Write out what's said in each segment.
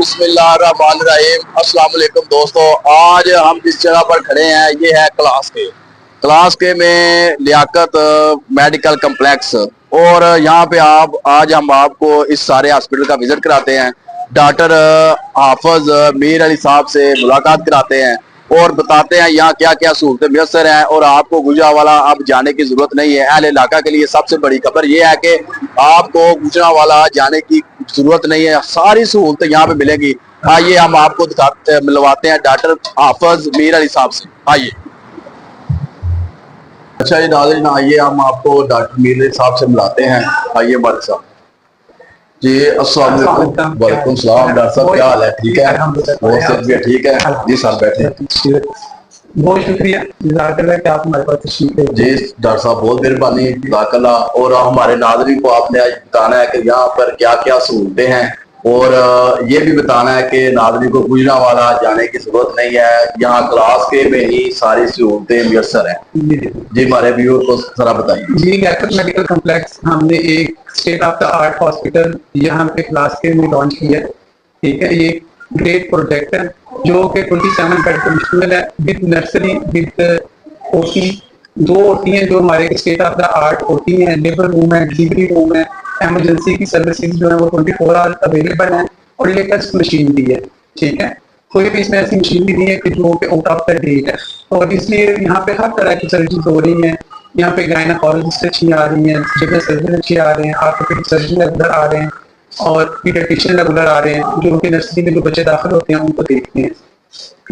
बिस्मिल्लाहिर्रहमानिर्रहीम। अस्सलाम वालेकुम दोस्तों, आज हम जिस जगह पर खड़े हैं ये है क्लास के में लियाकत मेडिकल कम्प्लेक्स। और यहाँ पे आज हम आपको इस सारे हॉस्पिटल का विजिट कराते हैं। डॉक्टर हाफिज मीर अली साहब से मुलाकात कराते हैं और बताते हैं यहाँ क्या क्या सहूलतें मैसर हैं। और आपको गुजरावाला अब जाने की जरूरत नहीं है। अहले इलाका के लिए सबसे बड़ी खबर यह है कि आपको गुजरावाला जाने की जरूरत नहीं है, सारी सहूलतें यहाँ पे मिलेंगी। आइए हम आपको मिलवाते हैं डॉक्टर हाफिज मीर अली साहब से। आइए। अच्छा जी नाज़रीन, आइए हम आपको डॉक्टर मीर अली साहब से मिलाते हैं। आइए हमारे साथ जी। अस्सलाम वालेकुम। वालेकुम सलाम। डॉक्टर साहब क्या हाल है? ठीक है, बहुत सेहत भी ठीक है जी। सर बैठे। बहुत शुक्रिया कि आप हमारे पास तशरीफ ले जी। डॉक्टर साहब बहुत मेहरबानी जज़ाकल्लाह। और हमारे नाज़रीन को आपने आज बताना है कि यहाँ पर क्या क्या सहूलतें हैं और ये भी बताना है कि नाज़रीन को गुजरावाला जाने की जरूरत नहीं है, यहाँ क्लास के में ही सारी सहूलतें मैसर हैं। जी हमारे व्यूअर को जरा बताइए। जी, लियाकत मेडिकल कम्प्लेक्स हमने एक state of the art hospital यहाँ पे क्लास के में लॉन्च किया है। ठीक है, ये ग्रेट प्रोजेक्ट है जो कि 27 बेड पर मुश्तमिल है, with nursery, with OT. 2 OT हैं जो हमारे state of the art OT है, लेबर रूम है, डिलीवरी रूम है, एमरजेंसी की सर्विसेज जो है वो 24 आवर अवेलेबल है और लेटेस्ट मशीन भी है। ठीक है, कोई भी इसमें ऐसी मशीन भी नहीं है कि जो कि आउट ऑफ द डेट है। और इसलिए यहाँ पे हर तरह की सर्विस हो रही हैं। यहाँ पे गायनाकोलॉजिस्ट अच्छी आ रही हैं, जनरल सर्जन अच्छी आ रहे हैं, ऑर्थोपेडिक सर्जन रेगुलर आ रहे हैं और पीडियाट्रिशियन रेगुलर आ रहे हैं जो कि नर्सरी में जो बच्चे दाखिल होते हैं उनको देखते हैं।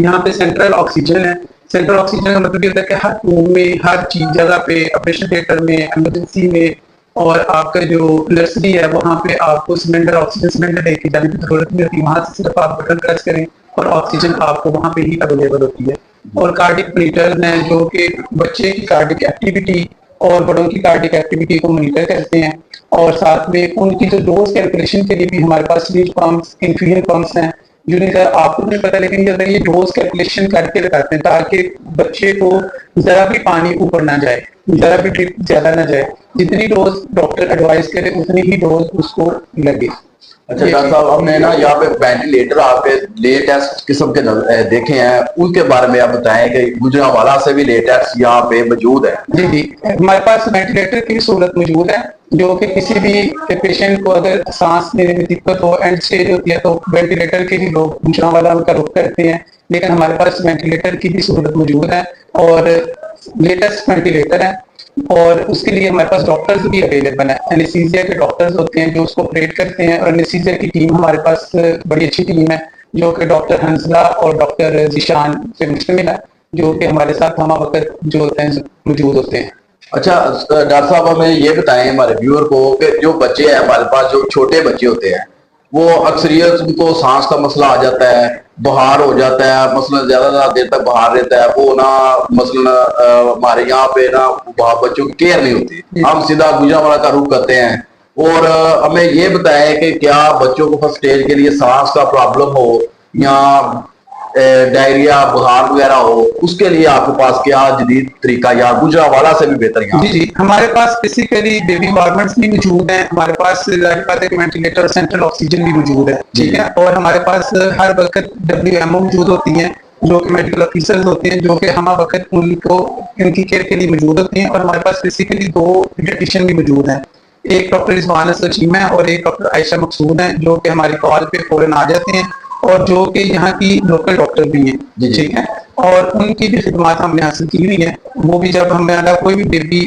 यहाँ पे सेंट्रल ऑक्सीजन है। सेंट्रल ऑक्सीजन का मतलब ये होता है कि हर रूम में, हर चीज जगह पे, ऑपरेशन थिएटर में, इमरजेंसी में और आपका जो नर्सरी है वहाँ पे आपको सिलेंडर, ऑक्सीजन सिलेंडर लेके जाने की जरूरत नहीं होती। वहाँ से सिर्फ आप बटन प्रेस करें और ऑक्सीजन आपको वहाँ पे ही अवेलेबल होती है। और कार्डिक मॉनिटर्स हैं जो कि बच्चे की कार्डिक एक्टिविटी और बड़ों की कार्डिक एक्टिविटी को मॉनिटर करते हैं। और साथ में उनकी जो डोज कैलकुलेशन के लिए भी हमारे पास स्लीप पंप्स, इन्फ्यूजन पंप्स हैं जो आपको नहीं पता, लेकिन ये डोज कैलकुलेशन करके बताते हैं ताकि बच्चे को जरा भी पानी ऊपर ना जाए, जरा भी ड्रिप ज्यादा ना जाए। जितनी डोज डॉक्टर एडवाइस करे उतनी ही डोज उसको लगे। अच्छा डॉक्टर साहब, हमने ना यहाँ पे वेंटिलेटर आपके लेटेस्ट किस्म के देखे हैं, उनके बारे में आप बताएं कि गुजरावाला से भी लेटेस्ट यहाँ पे मौजूद है। जी जी, हमारे पास वेंटिलेटर की सहूलत मौजूद है जो कि किसी भी पेशेंट को अगर सांस लेने में दिक्कत हो, एंड स्टेज होती है तो वेंटिलेटर के भी लोग गुजरावाला का रुख करते हैं। लेकिन हमारे पास वेंटिलेटर की भी सहूलत मौजूद है और लेटेस्ट वेंटिलेटर है और उसके लिए हमारे पास डॉक्टर्स भी अवेलेबल हैं। एनेस्थीसिया के डॉक्टर्स होते हैं जो उसको ऑपरेट करते हैं और एनेस्थीसिया की टीम हमारे पास बड़ी अच्छी टीम है जो कि डॉक्टर हंसला और डॉक्टर जिशान से मुश्तमिल है जो कि हमारे साथ हम वक्त जो होते हैं मौजूद होते हैं। अच्छा डॉक्टर साहब, हमें ये बताएं हमारे व्यूअर को कि जो बच्चे हैं हमारे पास, जो छोटे बच्चे होते हैं, वो अक्सरियत उनको सांस का मसला आ जाता है, बुखार हो जाता है, मसलन ज्यादा देर तक बुखार रहता है, वो ना मसलन हमारे यहाँ पे ना बच्चों की केयर नहीं होती। हम सीधा गुजरावाला का रुख करते हैं। और हमें ये बताएं कि क्या बच्चों को फर्स्ट स्टेज के लिए सांस का प्रॉब्लम हो या डायरिया, बुखार वगैरह हो, उसके लिए आपके पास क्या जदीद तरीका या गुजरावाला से भी बेहतर यहाँ? जी जी, हमारे पास बेसिकली बेबी वार्मर्स भी मौजूद हैं, हमारे पास वेंटिलेटर, सेंट्रल ऑक्सीजन भी मौजूद है। ठीक है, और हमारे पास हर वक्त WMO मौजूद होती हैं जो कि मेडिकल ऑफिसर्स होते हैं जो कि हम वक्त उनको इनकी केयर के लिए मौजूद होते हैं। और हमारे पास बेसिकली 2 पीडियाट्रिशियन भी मौजूद हैं, एक डॉक्टर रिजवाना सचीमा है और एक डॉक्टर आयशा मकसूद है जो कि हमारी कॉल पे फौरन आ जाते हैं और जो कि यहाँ की लोकल डॉक्टर भी हैं। ठीक है, और उनकी भी खिदमत हमने हासिल की हुई है। वो भी जब हमारा कोई भी बेबी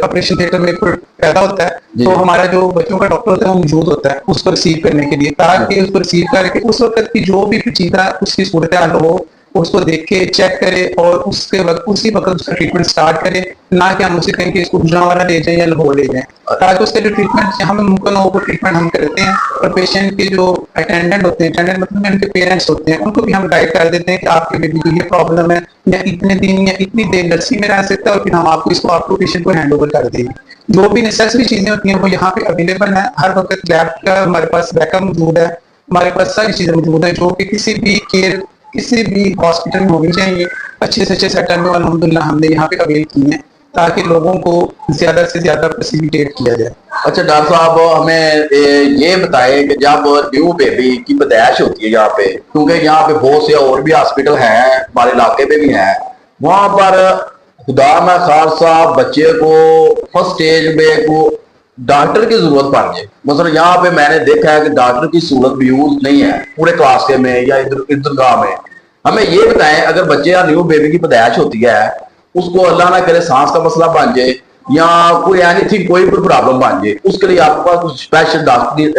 ऑपरेशन थिएटर में पैदा होता है तो हमारा जो बच्चों का डॉक्टर होता है वो मौजूद होता है उसको रिसीव करने के लिए, ताकि उसको रिसीव करके उस वक्त की जो भी पेचीदा उसकी सूरत हाल हो उसको देख के चेक करे और उसके वक्त उसी वक्त उसका ट्रीटमेंट स्टार्ट करे, ना कि हम उसे कहें कि इसको गुजरावाला ले जाए या लाहौर ले जाए। ताकि उसके जो ट्रीटमेंट हमें मुमकिन हो वो ट्रीटमेंट हम करते हैं। और पेशेंट के जो अटेंडेंट होते हैं, अटेंडेंट मतलब उनके पेरेंट्स होते हैं, उनको भी हम गाइड कर देते हैं कि आपके बेबी को ये प्रॉब्लम है या इतने दिन या इतनी देर नर्सरी में रह सकता है और फिर हम आपको पेशेंट को हैंड ओवर कर देंगे। जो भी नेसेसरी चीजें होती हैं वो यहाँ पे अवेलेबल है। हर वक्त लैब का हमारे पास बैकअप मौजूद है, हमारे पास सारी चीजें मौजूद है जो कि किसी भी केयर, किसी भी हॉस्पिटल में होनी चाहिए। अच्छे से अच्छे सेटअप में अल्हम्दुलिल्लाह हमने यहाँ पे अवेल की है। ताकि लोगों को ज्यादा से ज्यादा फैसिलिटेट किया जाए। अच्छा डॉक्टर साहब, हमें ये बताएं कि जब न्यू बेबी की पैदाइश होती है यहाँ पे, क्योंकि यहाँ पे बहुत से और भी हॉस्पिटल हैं, हमारे इलाके पे भी हैं, वहां पर खुदा ना खासा बच्चे को फर्स्ट स्टेज में को डॉक्टर की जरूरत पड़ जाए। मतलब यहाँ पे मैंने देखा है कि डॉक्टर की सहूलत भी यूज नहीं है पूरे क्लास के में या इधर इधर गाँव में। हमें ये बताएं, अगर बच्चे या न्यू बेबी की पैदाइश होती है, उसको अल्लाह ना करे सांस का मसला बन जाए या कोई एनीथिंग कोई भी प्रॉब्लम बन जाए, उसके लिए आपके पास कुछ स्पेशल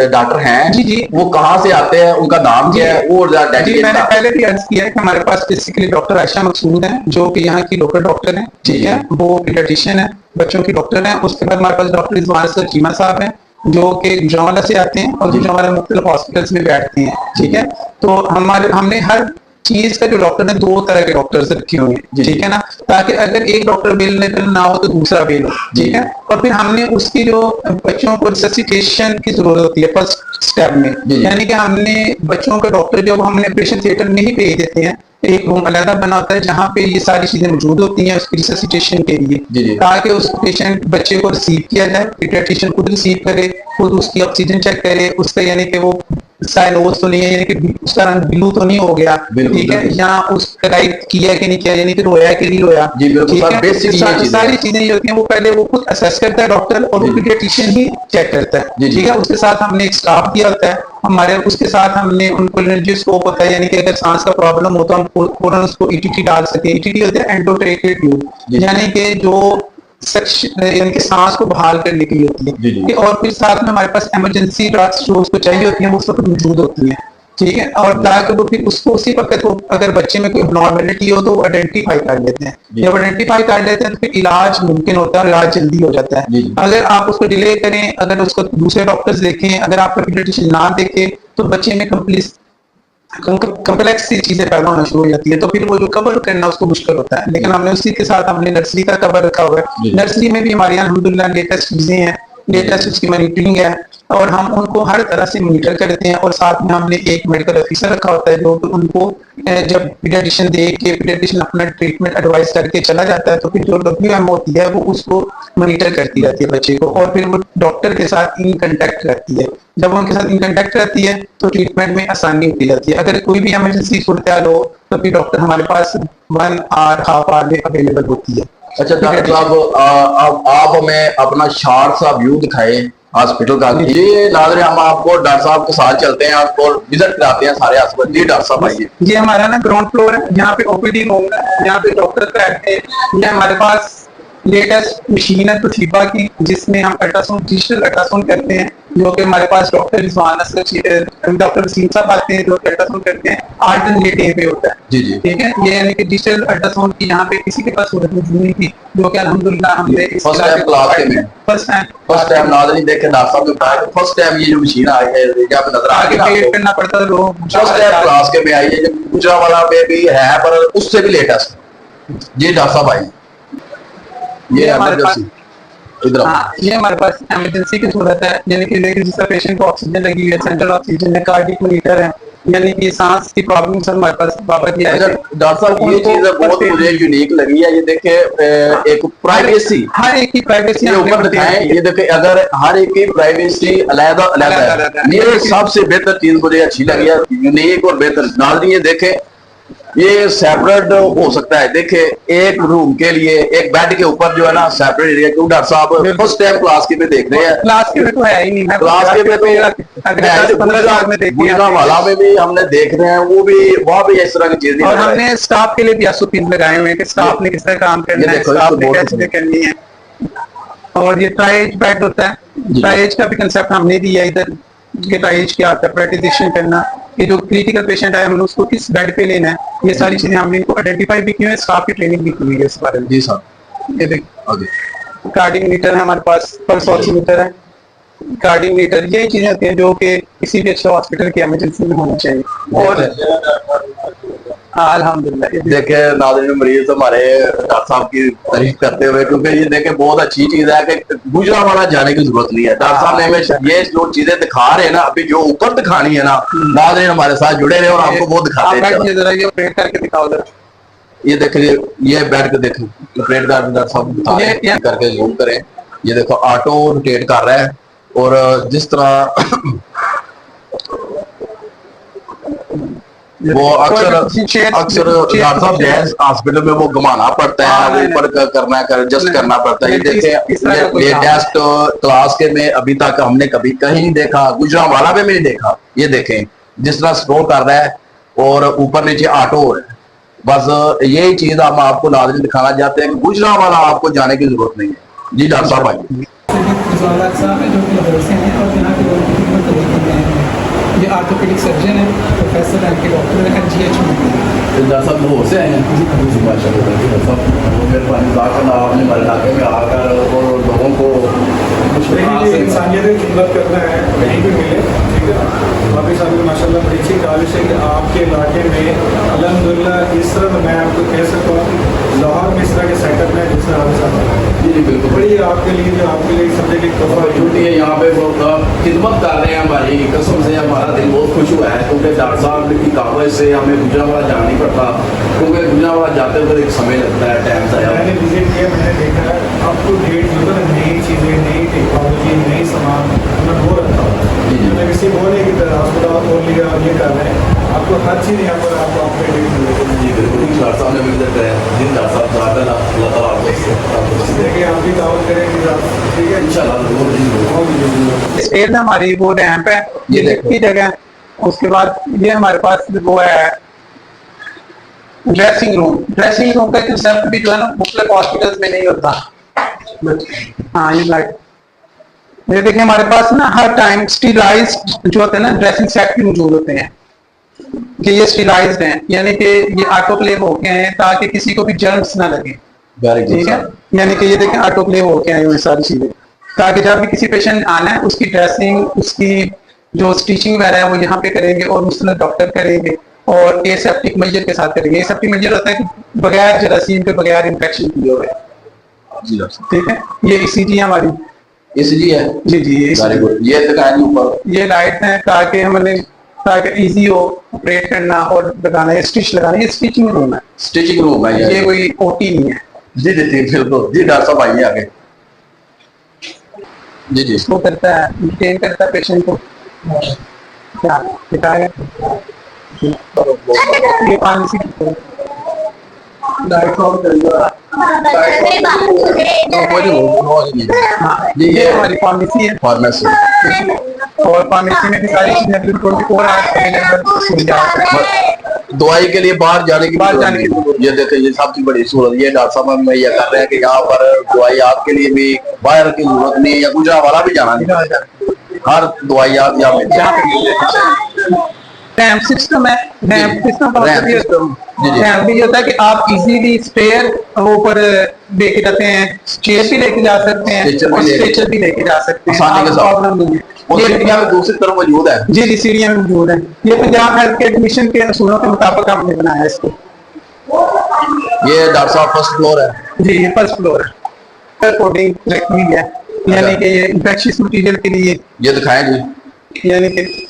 डॉक्टर हैं? जी जी, वो कहाँ से आते हैं, उनका नाम क्या है? वो जी मैंने पहले भी अर्ज किया है कि हमारे पास बेसिकली डॉक्टर आयशा मकसूद हैं, जो कि यहाँ की लोकल डॉक्टर हैं, ठीक है, वो पीडियाट्रिशियन है, बच्चों की डॉक्टर हैं। उसके बाद हमारे पास डॉक्टर रिजवान असलम चीमा साहब हैं, जो कि गुजरांवाला से आते हैं और गुजरांवाला मुख्तलिफ हॉस्पिटल्स में बैठते हैं, ठीक है। तो हमने हर चीज का जो डॉक्टर है, दो तरह के डॉक्टर्स रखे हुए हैं, ठीक है ना, ताकि अगर एक डॉक्टर अवेलेबल ना हो तो दूसरा अवेलेबल हो, ठीक है। और फिर हमने उसकी जो बच्चों को रिससिटेशन की जरूरत होती है फर्स्ट स्टेप में, यानी कि हमने बच्चों का डॉक्टर जब हमने ऑपरेशन थिएटर में ही भेज देते हैं, एक रूम अलग बना होता है जहाँ पे ये सारी चीजें मौजूद होती हैं उसकी रिससिटेशन के लिए, ताकि उस पेशेंट बच्चे को रिसीव किया जाए, पीडियाट्रिशियन खुद रिसीव करे, खुद उसकी ऑक्सीजन चेक करे, उसका यानी कि वो साइनोज तो नहीं है, यानी कि उसका रंग ब्लू तो नहीं हो गया, ठीक है, या उसका राइट किया कि नहीं किया, यानी कि रोया कि नहीं रोया, ठीक है। सारी चीजें जो होती हैं वो पहले वो खुद असेस करता है डॉक्टर, और वो पीडियाट्रिशियन ही चेक करता है, ठीक है। उसके साथ हमने एक स्टाफ दिया होता है हमारे, उसके साथ हमने उनको एनर्जियोस्कोप होता है, यानी कि अगर सांस का प्रॉब्लम हो तो हम फौरन उसको ईटीटी डाल सके। ईटीटी होता है एंडोट्रेकियल ट्यूब, यानी कि जो यानी कि सांस को बहाल करने के लिए होती है। और फिर साथ में हमारे पास इमरजेंसी ड्रग्स जो उसको चाहिए होती है वो सब मौजूद होती है, ठीक है। और ताकि वो फिर उसको उसी वक्त को अगर बच्चे में कोई अबनॉर्मेलिटी हो तो आइडेंटिफाई कर लेते हैं। जब आइडेंटिफाई कर लेते हैं तो फिर इलाज मुमकिन होता है, इलाज जल्दी हो जाता है। अगर आप उसको डिले करें, अगर उसको दूसरे डॉक्टर्स देखें, अगर आपका पीडियाट्रिशियन ना देखे, तो बच्चे में कम्प्लेक्स सी चीजें पैदा होना शुरू हो जाती है, तो फिर वो जो कवर करना उसको मुश्किल होता है। लेकिन हमने उसी के साथ हमने नर्सरी का कवर रखा हुआ है। नर्सरी में भी हमारे यहाँ अल्हम्दुलिल्लाह लेटेस्ट चीजें हैं, लेटेस्ट उसकी मॉनिटरिंग है, और हम उनको हर तरह से मॉनिटर करते हैं। और साथ में हमने एक मेडिकल ऑफिसर रखा होता है जो उनको जब पीडियाट्रिशियन देख के पीडियाट्रिशियन अपना ट्रीटमेंट एडवाइस करके चला जाता है, तो फिर जो WM होती है वो उसको मॉनिटर करती रहती है बच्चे को, और फिर वो डॉक्टर के साथ इन कंटेक्ट रहती है। जब उनके साथ इन कंटेक्ट रहती है तो ट्रीटमेंट में आसानी होती जाती है। अगर कोई भी इमरजेंसी सूरत हाल हो तो फिर डॉक्टर हमारे पास 1 आवर हाफ आवर में अवेलेबल होती है। अच्छा डॉक्टर साहब, आप हमें अपना शार्ट सा व्यू दिखाएं हॉस्पिटल का। ये नाज़रीन, हम आपको डॉक्टर साहब के साथ चलते हैं, आपको विजिट कराते हैं सारे हॉस्पिटल। जी डॉक्टर साहब आइए। ये हमारा ना ग्राउंड फ्लोर है, यहाँ पे ओपीडी रूम है, यहाँ पे डॉक्टर बैठते हैं। ये हमारे पास लेटेस्ट मशीन है तोशिबा की, जिसमें हम अल्ट्रासाउंड डिजिटल अल्ट्रासाउंड करते हैं, जो कि हमारे पास डॉक्टर रिजवान असलम डॉक्टर वसीम साहब आते हैं जो अल्ट्रासाउंड करते हैं। 8 दिन ये पे होता है, जी जी, ठीक है। ये यानी कि डिजिटल अल्ट्रासाउंड की यहाँ पे किसी के पास सूरत मौजूद नहीं थी, जो कि अल्हम्दुलिल्लाह हमने फर्स्ट टाइम नाज़रीन देखे डॉक्टर साहब ने बताया कि फर्स्ट टाइम ये जो मशीन आई है, जब नजर आगे वेट करना पड़ता था लोग, फर्स्ट टाइम क्लास के में आई है, जब गुजरांवाला पे भी है पर उससे भी लेटेस्ट। जी डॉक्टर साहब आइए। ये हमारे पास ये हमारे पास इमरजेंसी की सूरत है, यानी कि जिसका पेशेंट को ऑक्सीजन लगी हुई है, सेंट्रल ऑक्सीजन है, कार्डियक मॉनिटर है, यानी कि सांस की प्रॉब्लम सर हमारे पास बाबा की है। डॉक्टर साहब ये चीज बहुत मुझे यूनिक लगी है। ये देखे एक प्राइवेसी, हर एक की प्राइवेसी ऊपर दिखाएं। ये देखे अगर हर एक की प्राइवेसी अलग-अलग है, ये सबसे बेहतर चीज मुझे अच्छी लगी है, यूनिक और बेहतर। नाज़रीन ये देखे, ये सेपरेट हो सकता है। देखे एक रूम के लिए एक बेड के ऊपर जो है ना सेपरेट एरिया। क्यों डॉक्टर साहब फर्स्ट टाइम क्लास के में देख रहे हैं? क्लास के में तो है ही नहीं, क्लास के में तो गुजरांवाला में भी हमने देख रहे हैं, वो भी वहाँ भी इस तरह की चीज। और हमने स्टाफ के लिए भी एसओपी लगाए हुए हैं कि स्टाफ ने किस तरह काम करना है, स्टाफ ने कैसे करनी है। और ये ट्राइज बेड होता है, ट्राइज का भी कंसेप्ट हमने दिया इधर। ये ट्राइज क्या होता है, प्रायोरिटाइजेशन करना, ये जो क्रिटिकल पेशेंट है हमने उसको किस बेड पे लेना है, ये सारी चीजें हमने इनको आइडेंटिफाई भी की है, स्टाफ की ट्रेनिंग भी की हुई है इस बारे में। जी साहब। ये देखिए कार्डियक मीटर है हमारे पास, पल्स ऑक्सीमीटर है, कार्डियक मीटर, यही चीजें होती हैं जो कि किसी भी अच्छे हॉस्पिटल की इमरजेंसी में होनी चाहिए। और अल्हम्दुलिल्लाह देखे नाज़रीन, मरीज हमारे डॉक्टर साहब की तारीफ करते हुए, क्योंकि ये देखे बहुत अच्छी चीज है कि गुजरांवाला जाने की जरूरत नहीं है। डॉक्टर साहब ने हमें ये जो चीजें दिखा रहे हैं ना, अभी जो ऊपर दिखानी है ना, नाज़रीन हमारे साथ जुड़े रहे और आपको वो दिखाते हैं। जरा ये ऑपरेट करके दिखाओ जरा। ये देखिए, ये बेड को देखें, रोटेट कर डॉक्टर साहब बता रहे हैं, करके जूम करें। ये देखो ऑटो रोटेट कर रहा है, और जिस तरह वो अक्सर डॉक्टर साहब जैस हॉस्पिटल में वो घुमाना पड़ता है, ऊपर करना है, एडजस्ट करना पड़ता है। ये देखें, लेटेस्ट क्लास के में अभी तक हमने कभी कहीं नहीं देखा, गुजरांवाला में नहीं देखा। ये देखें जिस तरह स्क्रोल कर रहा है और ऊपर नीचे ऑटो हो रहा है। बस यही चीज हम आपको नाज़रीन दिखाना चाहते हैं कि गुजरांवाला आपको जाने की जरूरत नहीं है। जी डॉक्टर साहब आइए। ये आर्थोपेडिक सर्जन है, प्रोफेसर रैंक के डॉक्टर है, GH में। डॉक्टर साहब वो से आए हैं मेहरबानी आपने हमारे इलाके में आकर और लोगों को कुछ इंसानियत की खिदमत करना है, कहीं भी मिले, ठीक है। बाकी साहब माशाल्लाह बड़ी अच्छी काविश है कि आपके इलाके में अल्हम्दुलिल्लाह इस तरह मैं आपको कह सकता हूँ कि लाहौर में इस तरह के सेटअप में जिस तरह आपके साथ जी बिल्कुल बड़ी आपके लिए जो आपके लिए सब जगह तोहफा ड्यूटी है यहाँ पे वो खिदमत कर रहे हैं हमारी कसम से। हमारा दिल बहुत खुश हुआ है क्योंकि डॉक्टर साहब की कावज से हमें गुजरांवाला जाना नहीं पड़ता, क्योंकि गुजरांवाला जाते हुए एक समय लगता है, टाइम से। मैंने विजिट किया, मैंने देखा है आपको डेट जो है नई चीज़ें, नई टेक्नोलॉजी, नई सामान मैं हो रखा हूँ। मैं किसी बोले की तरह अस्पताल खोल लिया और ये कर रहे हैं, आपको हर चीज़ यहाँ पर आपको आपके डेट मिलेगी। जी बिल्कुल, डॉक्टर साहब ने विजिट करें, जिन डॉक्टर साहब ज़्यादा अल्लाह ताला आपको देखिए आप भी दावत करेंगे, ठीक है इंशाल्लाह। स्टेज में हमारी वो रैंप है, ये देखी जगह। उसके बाद ये हमारे पास वो है ड्रेसिंग रूम। ड्रेसिंग रूम का कंसेप्ट भी जो है ना मुख्तलिफ हॉस्पिटल्स में नहीं होता। हाँ ये लाइट, ये देखिए हमारे पास ना हर टाइम स्टीलाइज्ड जो होते हैं ना ड्रेसिंग सेट भी मौजूद होते हैं कि ये स्टीलाइज्ड हैं, यानी कि ये ऑटोक्लेव होके हैं ताकि किसी को भी जर्म्स ना लगे। ठीक है, यानी कि ये देखें ऑटोक्लेव होके आए हुए सारी चीजें, ताकि जब भी किसी पेशेंट आना है उसकी ड्रेसिंग, उसकी जो स्टिचिंग वगैरह है वो यहाँ पे करेंगे और मुख्तलिफ डॉक्टर करेंगे और एसेप्टिक मेजर के साथ करेंगे। एसेप्टिक मेजर होता है कि बगैर जरासीम के, बगैर इन्फेक्शन किए हुए। ठीक है, ये ECG हमारी इसलिए है। जी जी वेरी गुड। ये दिखाएं ऊपर, ये लाइट है ताकि हमने ताकि इजी हो ऑपरेट करना और लगाना है, स्टिच लगाना है। ये स्टिचिंग रूम है, स्टिचिंग रूम है ये कोई OT नहीं है। जी जी जी बिल्कुल। जी डॉक्टर साहब आइए आगे। जी जी इसको करता है, मेंटेन करता है पेशेंट को। क्या दिखाएगा ये पानी से लाइट ऑफ कर दो। जी ये हमारी फार्मेसी है, फार्मेसी। और फार्मेसी में भी सारी चीजें 24 आवर्स अवेलेबल। दवाई के लिए बाहर जाने की बाहर जाने की ये देखिए, ये सबसे बड़ी सूरत ये डॉक्टर साहब हम ये कर रहे हैं कि यहाँ पर दवाई आपके लिए भी बाहर की जरूरत नहीं है, या गुजरांवाला भी जाना नहीं, हर दवाई आप यहाँ मिल जाए। रैंप सिस्टम है। रैंप सिस्टम का मतलब ये रैंप भी होता है कि आप इजीली स्पेयर ऊपर लेके जाते हैं, चेयर भी लेके जा सकते हैं और स्ट्रेचर भी लेके जा सकते हैं, आसानी के साथ। प्रॉब्लम नहीं है। और सीढ़ियाँ भी दूसरी तरफ मौजूद है। जी जी सीढ़ियाँ में मौजूद है। ये पंजाब हेल्थ के एडमिशन के असूलों के मुताबिक हमने बनाया है इसको। ये डॉक्टर साहब फर्स्ट फ्लोर है। जी ये फर्स्ट फ्लोर है, कोडिंग रखी हुई है, यानी कि ये इंफेक्शियस मटीरियल के लिए, ये दिखाएं जी। यानी कि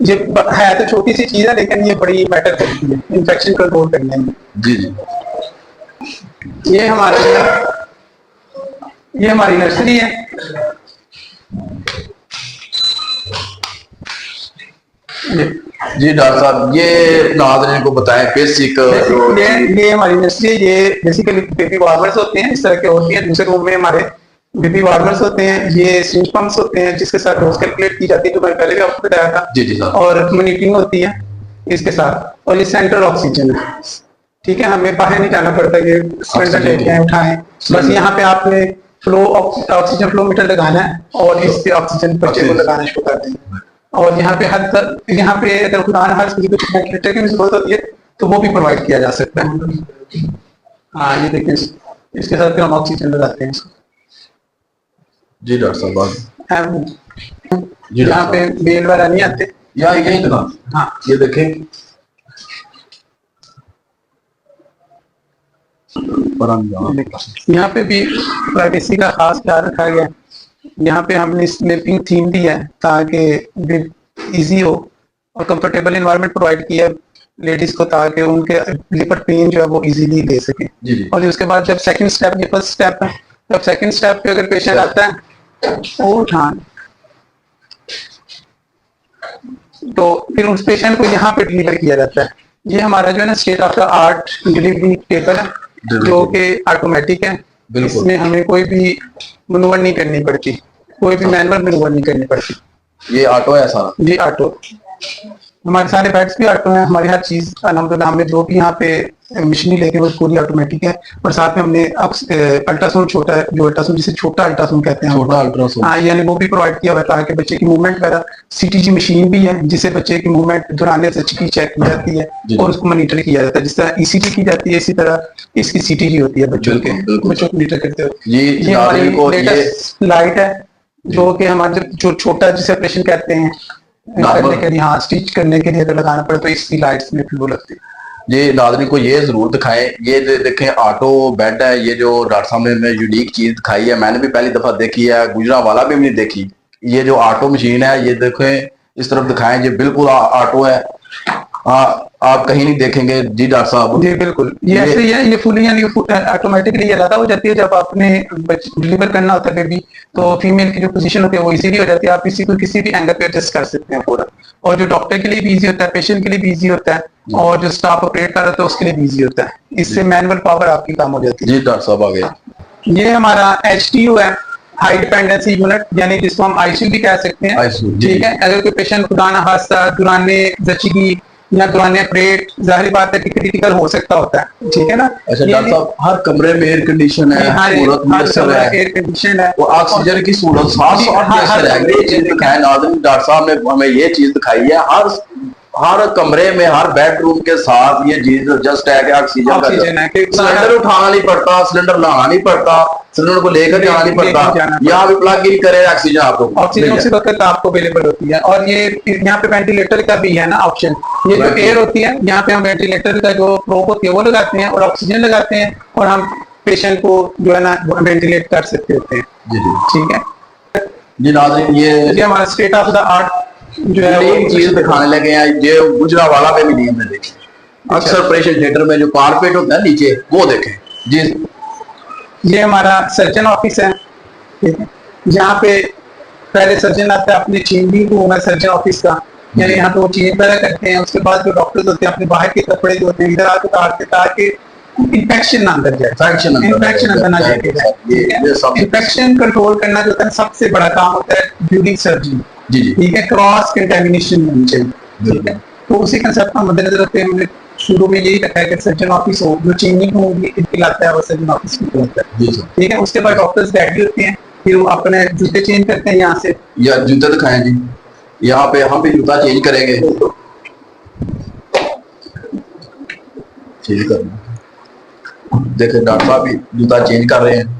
ये है तो छोटी सी चीज है लेकिन ये बड़ी मैटर करती है इंफेक्शन कंट्रोल करने में। जी जी ये हमारी नर्सरी है। जी डॉक्टर साहब, ये नाज़रीन को बताएं बेसिक। ये हमारी नर्सरी, ये बेसिकली बेबी वार्मर्स होते हैं, इस तरह के होती है। दूसरे रूम में हमारे बेबी वार्मर्स होते हैं, ये सिंज पंप्स होते हैं जिसके साथ डोज कैलकुलेट की जाती है, जो मैंने पहले भी आपको बताया था। जी जी साहब। और मॉनिटरिंग होती है इसके साथ, और ये सेंट्रल ऑक्सीजन है। ठीक है, हमें बाहर नहीं जाना पड़ता, ये सिलेंडर लेके आए उठाएं, बस यहाँ पे आपने फ्लो ऑक्सीजन फ्लो मीटर लगाना है और इस पे ऑक्सीजन बच्चे को लगाना शुरू कर देंगे। और यहाँ पे अगर खुदा न खास्ता किसी को वेंटिलेटर की जरूरत होती है तो वो भी प्रोवाइड किया जा सकता है। हाँ ये देखिए, इसके साथ फिर हम ऑक्सीजन लगाते हैं। जी डॉक्टर साहब, यहाँ पे बेल वाला नहीं आते, यहाँ यही दिखा। हाँ ये देखें, यहाँ पे भी प्राइवेसी का खास ख्याल रखा गया। यहाँ पे हमने स्लीपिंग थीम दी है ताकि इजी हो और कंफर्टेबल एनवायरनमेंट प्रोवाइड किया है। लेडीज को, ताकि उनके लिपर पेन जो है वो इजीली ले सके। जी जी। और उसके बाद जब सेकंड स्टेप, ये फर्स्ट स्टेप है, जब सेकंड स्टेप पे अगर पेशेंट आता है वो हाँ, तो फिर उस पेशेंट को यहाँ पे डिलीवर किया जाता है। ये हमारा जो है ना state of the art delivery table है, जो कि ऑटोमेटिक है। बिल्कुल। इसमें हमें कोई भी मनूवर नहीं करनी पड़ती, कोई भी मैनुअल मनूवर नहीं करनी पड़ती। ये ऑटो है सारा? जी ऑटो, हमारे सारे बेड्स भी ऑटो हैं, हमारी हर चीज अल्हम्दुलिल्लाह, हमने जो भी यहाँ पे मशीन लेके वो पूरी ऑटोमेटिक है। और साथ में हमने अल्ट्रासाउंड, छोटा जो अल्ट्रासाउंड जिसे छोटा अल्ट्रासाउंड कहते हैं, छोटा अल्ट्रासाउंड, हाँ, यानी वो भी प्रोवाइड किया हुआ है ताकि बच्चे की मूवमेंट वगैरह। सीटीजी मशीन भी है जिससे बच्चे की मूवमेंट दौरान सच की चेक की जाती है और उसको मॉनिटर किया जाता है। जिस तरह ईसीजी की जाती है इसी तरह इसकी सीटीजी होती है बच्चों के, बच्चों को मॉनिटर करते हुए। ये हमारी लेटेस्ट लाइट है जो कि हमारे जो छोटा जिसे ऑपरेशन कहते हैं करने के लिए, हाँ, स्टिच करने के लिए अगर लगाना पड़े तो इसकी लाइट्स में फिर वो लगती है। ये नाज़रीन को ये जरूर दिखाएं, ये देखें ऑटो बेड है। ये जो डॉक्टर साहब ने हमें यूनिक चीज दिखाई है, मैंने भी पहली दफा देखी है, गुजरांवाला भी नहीं देखी। ये जो ऑटो मशीन है, ये देखें, इस तरफ दिखाएं, ये बिल्कुल ऑटो है। आप कहीं नहीं देखेंगे जी डॉक्टर साहब। जी बिल्कुल, ये ऐसे ही है, ये फुली यानी ऑटोमेटिकली ये अलग हो जाती है। जब आपने डिलीवर करना होता है बेबी, तो फीमेल की जो पोजीशन होती है वो इजीली हो जाती है, आप इसी को किसी भी एंगल पे एडजस्ट कर सकते हैं पूरा। और जो डॉक्टर के लिए भी इजी होता है, पेशेंट के लिए भी इजी होता है, और जो स्टाफ ऑपरेट कर रहा है उसके लिए भी इजी होता है। इससे मैनुअल पावर आपकी कम हो जाती है। जी डॉक्टर साहब आगे। ये हमारा HTU है, हाई डिपेंडेंसी यूनिट, यानी जिसको हम ICU भी कह सकते हैं। ठीक है, अगर कोई पेशेंट खुदा ना खास्ता दुराने जचगी या दुराने ऑपरेट, जाहिर बात है कि क्रिटिकल हो सकता होता है। ठीक है ना। अच्छा डॉक्टर साहब, हर कमरे में एयर कंडीशन है, सूरत मुयस्सर है, एयर कंडीशन है, वो ऑक्सीजन की सूरत साफ मुयस्सर है। ये चीज दिखाएं नाज़रीन, डॉक्टर साहब ने हमें ये चीज दिखाई है। हर कमरे में, हर बेडरूम के साथ ये चीज जस्ट है कि ऑक्सीजन है, सिलेंडर उठाना नहीं पड़ता, सिलेंडर लाना नहीं पड़ता, सिलेंडर को लेकर जाना नहीं पड़ता, यहाँ भी प्लग इन करे ऑक्सीजन ऑक्सीजन उसी वक्त आपको अवेलेबल होती है। और ये यहाँ पे वेंटिलेटर का भी है ना ऑप्शन, ये जो एयर होती है यहाँ पे हम वेंटिलेटर का जो प्रोब होती है वो लगाते हैं और ऑक्सीजन लगाते हैं, और हम पेशेंट को जो है ना वेंटिलेट कर सकते होते हैं। ठीक है जी नाज़रीन, ये हमारा स्टेट ऑफ द आर्ट जो है वो चीज दिखाने लगे हैं। ये गुजरांवाला में भी नहीं हमने देखी। अक्सर ऑपरेशन थिएटर में जो कारपेट होता है नीचे, वो देखें जी। ये हमारा सर्जन ऑफिस है, ठीक है, जहाँ पे पहले सर्जन आता है, अपनी चेंजिंग रूम है सर्जन ऑफिस का, यानी यहाँ पे वो चेंज वगैरह करते हैं। उसके बाद जो डॉक्टर्स होते हैं अपने बाहर के कपड़े जो होते हैं इधर आके उतारते ताकि इन्फेक्शन ना अंदर जाए, इन्फेक्शन अंदर ना जाए। इन्फेक्शन कंट्रोल करना जो होता है सबसे बड़ा काम होता है ड्यूरिंग सर्जरी। जी जी, ठीक है, क्रॉस कंटेमिनेशन होनी चाहिए। ठीक है, तो उसी कंसेप्ट का मद्देनजर रखते हैं हमने शुरू में यही रखा है कि सर्जन ऑफिस हो, जो चेंजिंग होगी लाता है वो सर्जन ऑफिस में होता है। ठीक है, उसके बाद डॉक्टर्स रेडी होते हैं, फिर वो अपने जूते चेंज करते हैं यहाँ से। या जूते दिखाएं जी, यहाँ पे हम भी जूता चेंज करेंगे। चेंज करना, देखिए डॉक्टर साहब भी जूता चेंज कर रहे हैं।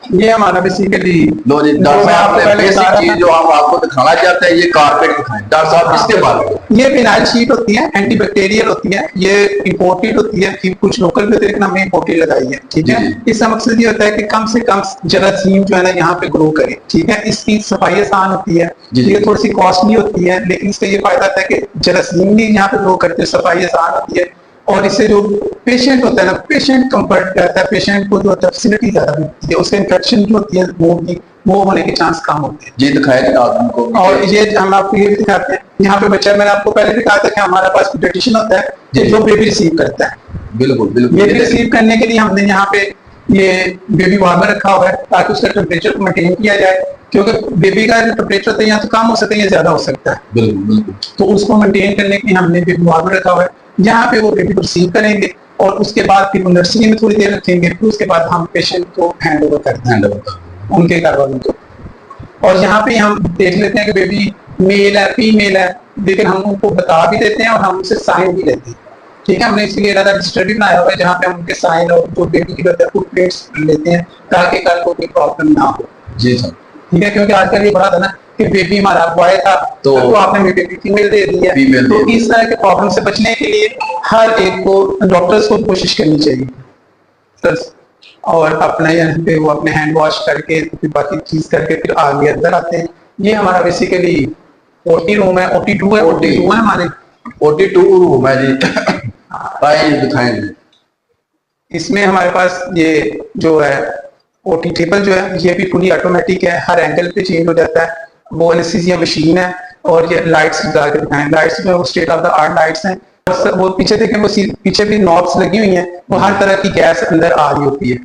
ये हमारा बेसिकली लो जी डॉक्टर साहब ने बेसिक चीज जो हम आपको दिखाना चाहते हैं, ये कारपेट दिखाएं डॉक्टर साहब। इसके बाद ये फिनाइल शीट होती है, एंटीबैक्टीरियल होती है, ये इंपोर्टेड होती है, कुछ लोकल भी लेकिन हमने इंपोर्टेड लगाई है। ठीक है, इसका मकसद ये होता है कि कम से कम जरासीम जो है ना यहाँ पे ग्रो करे। ठीक है, इसकी सफाई आसान होती है, ये थोड़ी सी कॉस्टली होती है, लेकिन इसका ये फायदा होता है कि जरासीम भी यहाँ पे ग्रो करते हैं, सफाई आसान होती है, और इससे जो पेशेंट होता है ना, पेशेंट कंफर्ट करता है, पेशेंट को जो होता है फैसिलिटी ज्यादा मिलती है, उसके इन्फेक्शन जो होती है वो होने के चांस कम होते हैं। जी दिखाएं आपको। और ये हम आपको ये भी दिखाते हैं, यहाँ पे बच्चा, मैंने आपको पहले भी कहा था कि हमारा पास पेडियाट्रिशियन होता है जो बेबी रिसीव करता है। बिल्कुल बिल्कुल, बेबी रिसीव करने के लिए हमने यहाँ पे ये बेबी वार्मर रखा हुआ है ताकि उसका टेम्परेचर को मेंटेन किया जाए, क्योंकि बेबी का जो टेम्परेचर होता है या तो कम हो सकता है या ज्यादा हो सकता है। बिल्कुल बिल्कुल, तो उसको मेंटेन करने के लिए हमने बेबी वार्मर रखा हुआ है, यहाँ पे वो बेबी को रिसीव करेंगे और उसके बाद फिर वो नर्सरी में थोड़ी देर रखेंगे, फिर उसके बाद हम पेशेंट को हैंड ओवर करते हैं उनके घर वालों को। और यहाँ पे हम देख लेते हैं कि बेबी मेल है फीमेल है, लेकिन हम उनको बता भी देते हैं और हम उनसे साइन भी लेते हैं। ठीक है, हमने इसलिए अलग स्टडी बनाया हुआ है जहाँ पे हम उनके साइन और जो बेबी की फुटप्रिंट्स लेते हैं ताकि कल को कोई प्रॉब्लम ना हो। जी सर, ठीक है, क्योंकि आजकल ये बड़ा था ना कि बेबी हमारा बॉय था तो आपने बेबी फीमेल दे दी है, तो इस तरह के प्रॉब्लम से बचने के लिए हर एक को डॉक्टर्स को कोशिश करनी चाहिए। और अपना यहाँ पे वो अपने हैंड वॉश करके फिर बाकी चीज करके फिर आगे अंदर आते हैं। ये हमारा बेसिकली ओटी रूम है, OT2 है, OT2 है हमारे। 42 रूम है जी। आइए दिखाएंगे। इसमें हमारे पास ये जो है OT टेबल जो है ये भी फुली ऑटोमेटिक है, हर एंगल पे चेंज हो जाता है। वो एनेस्थीसिया मशीन है और ये लाइट्स लगा के दिखाएं, लाइट्स में वो state of the art lights हैं। वो पीछे देखें, वो पीछे भी नॉब्स लगी हुई हैं, वो हर तरह की गैस अंदर आ रही होती है।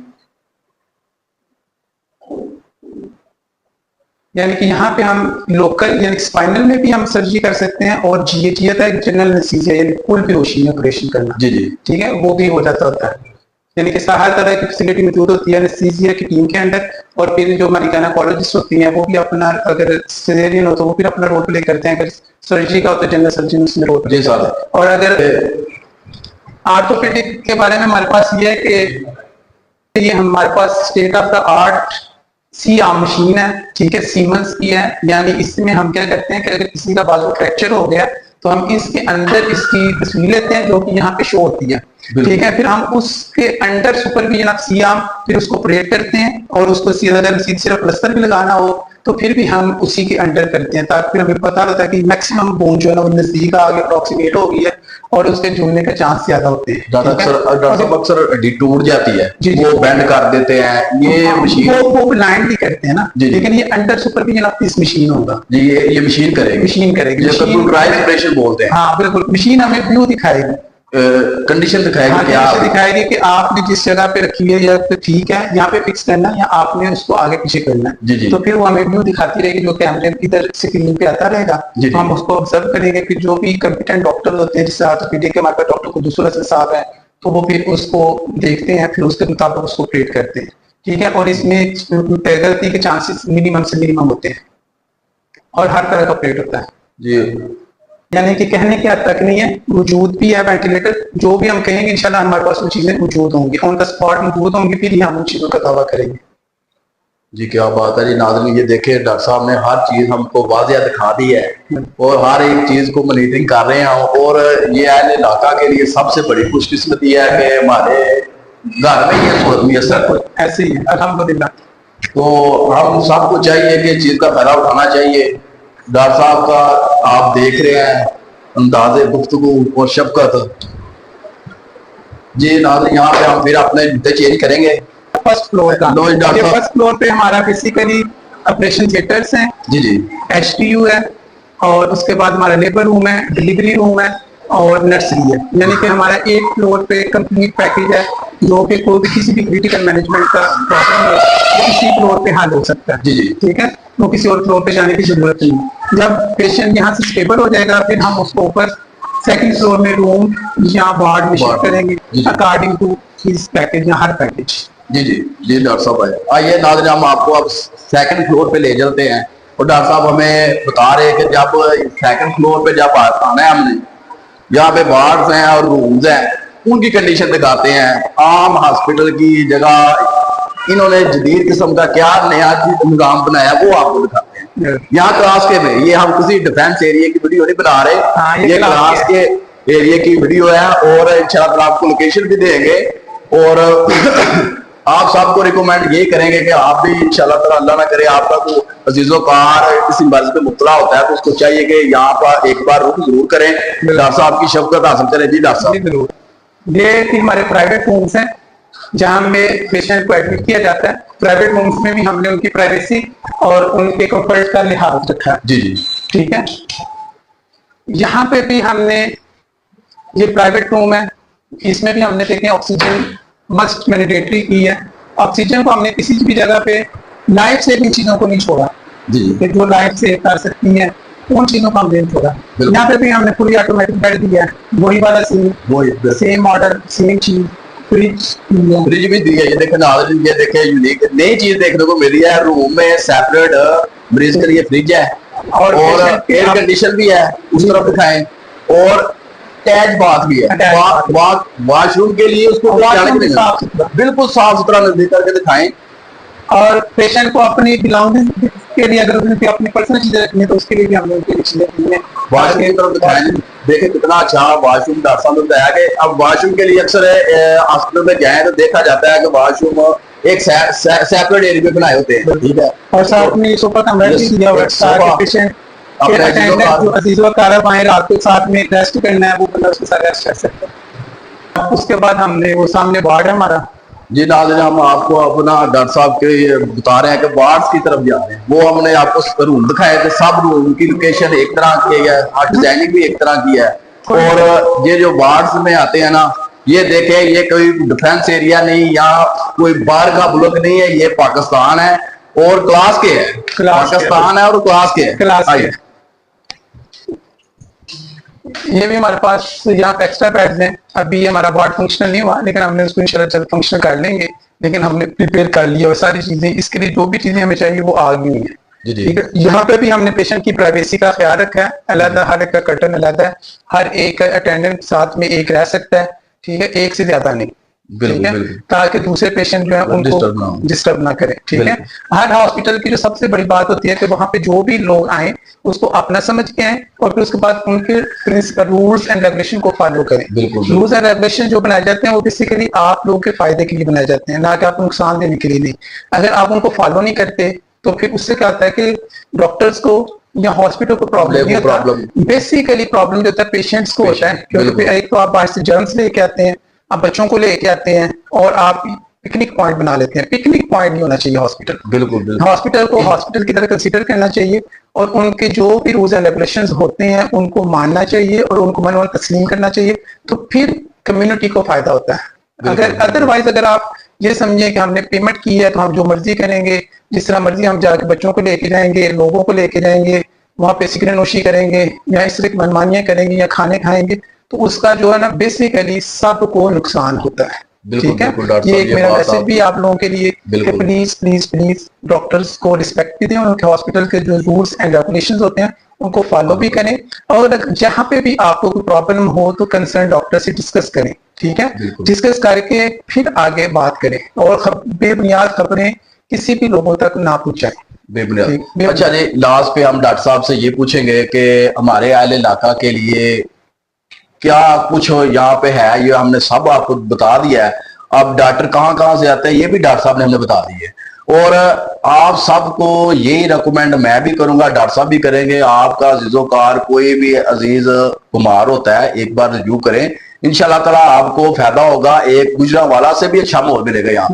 यानी कि यहाँ पे हम लोकल यानी स्पाइनल में भी हम सर्जरी कर सकते हैं और GH है जनरल एनेस्थीसिया यानी फुल बेहोशी में ऑपरेशन करना। जी जी ठीक है, वो भी हो जाता होता है। यानी कि हर तरह की फैसिलिटी मौजूद होती है एनेस्थीसिया की टीम के अंदर। और फिर जो हमारी गायनेकोलॉजिस्ट होती हैं वो भी अपना, अगर सिजेरियन हो तो वो फिर अपना रोल प्ले करते हैं, अगर सर्जरी का होता है जनरल सर्जन उसमें रोल प्ले करता है। और अगर आर्थोपेडिक के बारे में हमारे पास ये है कि ये हमारे पास state of the art C arm machine है, ठीक है, सीमेंस की है। यानी इसमें हम क्या करते हैं कि अगर किसी का बाजू फ्रैक्चर हो गया तो हम इसके अंदर इसकी तस्वीर लेते हैं जो कि यहाँ पे शो होती है, ठीक है। फिर हम उसके under supervision of C arm फिर उसको ऑपरेट करते हैं और उसको अगर सिर्फ प्लास्टर भी लगाना हो तो फिर भी हम उसी के अंडर करते हैं, ताकि हमें पता होता है कि मैक्सिमम बोन जो है ना वो नजदीक आगे अप्रोक्सीमेट हो गई है और उसके जुड़ने के चांस ज्यादा होते हैं। अक्सर हड्डी टूट जाती है, जी, वो बेंड कर देते हैं, ये मशीन वो ब्लाइंड भी करते हैं ना, लेकिन ये under supervision of this machine होगा जी। ये मशीन करेगी, मशीन करेगी, जिसको कंप्यूटराइज्ड ऑपरेशन बोलते हैं। हाँ बिल्कुल, मशीन हमें व्यू दिखाएगी, कंडीशन दिखाएगी, हाँ, क्या दिखाएगी कि आपने जिस जगह पे रखी है या तो ठीक है यहाँ पे फिक्स करना है या आपने उसको आगे पीछे करना है। जी, जी। तो फिर वो हमें व्यू दिखाती रहेगी जो कैमरे इधर स्क्रीन पे आता रहेगा। जी, तो हम उसको ऑब्जर्व करेंगे। फिर जो भी कंपिटेंट डॉक्टर होते हैं, जैसे ऑर्थोपेडिक के हमारे पास डॉक्टर को दूसरा से साहब है, तो वो फिर उसको देखते हैं, फिर उसके मुताबिक उसको ऑपरेट करते हैं, ठीक है। और इसमें गलती के चांसेस मिनिमम से मिनिमम होते हैं और हर तरह का ऑपरेट होता है जी। यानी कि कहने की हद तक नहीं है, मौजूद भी है वेंटिलेटर। जो भी हम कहेंगे इंशाल्लाह हमारे पास वो चीजें मौजूद होंगी, ऑन द स्पॉट मौजूद होंगी, फिर ही हम उन चीजों का दावा करेंगे। जी क्या बात है जी। नाज़रीन ये देखिए, डॉक्टर साहब ने हर चीज हमको वाज़िया दिखा दी है और हर एक चीज को मॉनिटरिंग कर रहे हैं। और ये अहले इलाका के लिए सबसे बड़ी खुशकिस्मती है कि हमारे घर में ये सूरत मैसर ऐसे ही है, अल्हम्दुलिल्लाह। तो हम सबको चाहिए कि इस चीज का फायदा उठाना चाहिए। डॉक्टर साहब का आप देख रहे हैं अंदाज़े गुफ्तगू और शफकत। जी नाज़रीन, यहाँ पे हम फिर अपने जूते चेंज करेंगे। फर्स्ट फ्लोर का, लो जी डॉक्टर साहब। फर्स्ट फ्लोर पे हमारा बेसिकली ऑपरेशन थिएटर्स हैं, जी जी, HTU है और उसके बाद हमारा लेबर रूम है, डिलीवरी रूम है और नर्सरी है। यानी कि हमारा एक फ्लोर पे कंप्लीट पैकेज है जो कि कोई भी किसी भी क्रिटिकल मैनेजमेंट का प्रॉब्लम है वो इसी फ्लोर पे हल हो सकता है। जी जी, ठीक है, तो किसी और फ्लोर पे जाने की जरूरत नहीं। जब पेशेंट यहाँ से स्टेबल हो जाएगा फिर हम उसको ऊपर सेकंड फ्लोर में रूम या वार्ड में शिफ्ट करेंगे अकॉर्डिंग टू हिज पैकेज या हर पैकेज। जी जी जी डॉक्टर साहब है। आइए नाज़रीन, हम आपको अब सेकंड फ्लोर पे ले चलते हैं और डॉक्टर साहब हमें बता रहे हैं कि जब सेकंड फ्लोर पे जब आना है हमने, यहाँ पे वार्ड्स हैं और रूम्स हैं, उनकी कंडीशन दिखाते हैं। आम हॉस्पिटल की जगह इन्होंने जदीद किस्म का क्या नया निजाम बनाया वो आपको दिखाते हैं। यहाँ क्लास के में ये हम किसी डिफेंस एरिया की वीडियो नहीं बना रहे, हाँ, ये क्लास के एरिया की वीडियो है और इंशाल्लाह आपको लोकेशन भी देंगे। और आप सबको रिकमेंड ये करेंगे कि आप भी इंशाल्लाह ताला अल्लाह ना करे आपका को अजीजों कार किसी मर्ज पे मुब्तला होता है तो उसको चाहिए कि यहाँ पर एक बार रुक जरूर करें, डॉक्टर साहब की शफकत हासिल करें। जी डॉक्टर साहब, ये कि हमारे प्राइवेट रूम्स हैं जहाँ में पेशेंट को एडमिट किया जाता है। प्राइवेट रूम्स में भी हमने उनकी प्राइवेसी और उनके कंफर्ट का लिहाज रखा है। जी जी, ठीक है, यहाँ पे भी हमने ये प्राइवेट रूम है, इसमें भी हमने देखें ऑक्सीजन मस्ट मैंडेटरी की है। ऑक्सीजन को हमने किसी भी जगह पे लाइफ सेविंग चीजों को नहीं छोड़ा, जी कि जो लाइफ सेव कर सकती हैं उन चीजों को हमने नहीं छोड़ा। यहाँ पे भी हमने पूरी ऑटोमेटिक बेड दिया है, वही वाला सेम ऑर्डर सेम चीज। फ्रिज भी दी है। ये देखे नाज़रीन, ये देखे यूनिक नई चीज देखने को मिली है। रूम में सेपरेट मरीज के लिए फ्रिज है और एयर कंडीशन भी है, उस तरफ दिखाएं, और अटैच बाथ भी है। वॉशरूम के लिए उसको बिल्कुल साफ सुथरा नजदीक करके दिखाएं। और पेशेंट को अपनी बिलोंगिंग के लिए अगर उनकी अपनी पर्सनल चीजें रखनी है तो उसके लिए भी हमने उनके लिए चीजें दी हैं। वॉशरूम की तरफ दिखाएं, देखे कितना अच्छा वॉशरूम डॉक्टर साहब ने बताया कि अब वॉशरूम के लिए अक्सर हॉस्पिटल में जाए तो देखा जाता है कि वॉशरूम एक सेपरेट एरिया में बनाए होते हैं, ठीक है। और साथ में सोफा कमरा भी दिया हुआ है ताकि पेशेंट अपने के अजीजों अटेंडेंट जो का- अजीज वकारा आए रात को साथ में रेस्ट करना है, वो बंदा उसके साथ रेस्ट कर सकता है। उसके बाद हमने वो सामने वार्ड है हमारा, जी नाज़रीन, हम आपको अपना डॉक्टर साहब के ये बता रहे हैं कि वार्ड्स की तरफ जा रहे हैं। वो हमने आपको रूम दिखाए थे, सब रूम की लोकेशन एक तरह की है और डिजाइनिंग भी एक तरह की है। और ये जो वार्ड्स में आते हैं ना, ये देखें, ये कोई डिफेंस एरिया नहीं या कोई बाहर का मुल्क नहीं है, ये पाकिस्तान है और क्लास के है। पाकिस्तान है और क्लास के है। क्लास के। आइए। ये भी हमारे पास यहाँ पे एक्स्ट्रा बेड्स हैं। अभी हमारा वार्ड फंक्शनल नहीं हुआ, लेकिन हमने उसको इंशाल्लाह जल्द फंक्शनल कर लेंगे। लेकिन हमने प्रिपेयर कर लिया और सारी चीजें, इसके लिए जो भी चीजें हमें चाहिए वो आ गई हैं। जी, जी। ठीक है, यहाँ पे भी हमने पेशेंट की प्राइवेसी का ख्याल रखा है। अलग हर एक का कर्टन अलग है, हर एक अटेंडेंट साथ में एक रह सकता है, ठीक है, एक से ज्यादा नहीं। बिल्कुल, ठीक है, बिल्कुल। ताकि दूसरे पेशेंट जो है डिस्टर्ब ना हो। उनको डिस्टर्ब ना करें। ठीक है, बिल्कुल। हर हॉस्पिटल की जो सबसे बड़ी बात होती है कि वहां पे जो भी लोग आए उसको अपना समझ के आए और फिर उसके बाद उनके प्रिंसिपल रूल्स एंड रेगुलेशन को फॉलो करें। बिल्कुल। रूल्स एंड रेगुलेशन जो बनाए जाते हैं वो बेसिकली आप लोगों के फायदे के लिए बनाए जाते हैं, ना कि आपको नुकसान देने के लिए नहीं। अगर आप उनको फॉलो नहीं करते तो फिर उससे क्या होता है कि डॉक्टर्स को या हॉस्पिटल को प्रॉब्लम नहीं होता, बेसिकली प्रॉब्लम जो होता है पेशेंट्स को होता है। क्योंकि एक तो आप बाहर से जर्म्स लेके आते हैं, आप बच्चों को लेके आते हैं और आप पिकनिक पॉइंट बना लेते हैं। पिकनिक पॉइंट नहीं होना चाहिए हॉस्पिटल। बिल्कुल, बिल्कुल। हॉस्पिटल को हॉस्पिटल की तरह कंसीडर करना चाहिए और उनके जो भी रूल्स एंड रेगुलेशंस होते हैं उनको मानना चाहिए और उनको मन तस्लीम करना चाहिए, तो फिर कम्युनिटी को फायदा होता है। अगर अदरवाइज अगर आप ये समझे कि हमने पेमेंट की है तो हम जो मर्जी करेंगे, जिस तरह मर्जी हम जाके बच्चों को लेके जाएंगे, लोगों को लेके जाएंगे, वहां पे सिगरेट नोशी करेंगे या इस तरह की मनमानियां करेंगे या खाने खाएंगे, तो उसका जो है ना बेसिकली सबको नुकसान होता है। ठीक है, ये एक मेरा मैसेज भी आप लोगों के लिए कि प्लीज प्लीज प्लीज डॉक्टर्स को रिस्पेक्ट भी दें, उनके हॉस्पिटल के जो रूल्स एंड रेगुलेशंस होते हैं उनको फॉलो भी करें। और जहां पे भी आपको कोई प्रॉब्लम हो तो कंसर्न डॉक्टर से डिस्कस करें। ठीक है, डिस्कस करके फिर आगे बात करें और बेबुनियाद खबरें किसी भी लोगों तक ना पहुंचाएं। बेबुनियाद। अच्छा जी, लास्ट पे हम डॉक्टर साहब से ये पूछेंगे कि हमारे अहले इलाका के लिए क्या कुछ यहाँ पे है, ये हमने सब आपको बता दिया है। अब डॉक्टर कहाँ कहाँ से आते हैं ये भी डॉक्टर साहब ने हमें बता दी है और आप सबको यही रिकमेंड मैं भी करूंगा, डॉक्टर साहब भी करेंगे। आपका अजीजोकार कोई भी अजीज बीमार होता है एक बार रिव्यू करें, इंशाल्लाह ताला आपको फायदा होगा। एक गुजरांवाला से भी अच्छा माहौल मिलेगा यहाँ।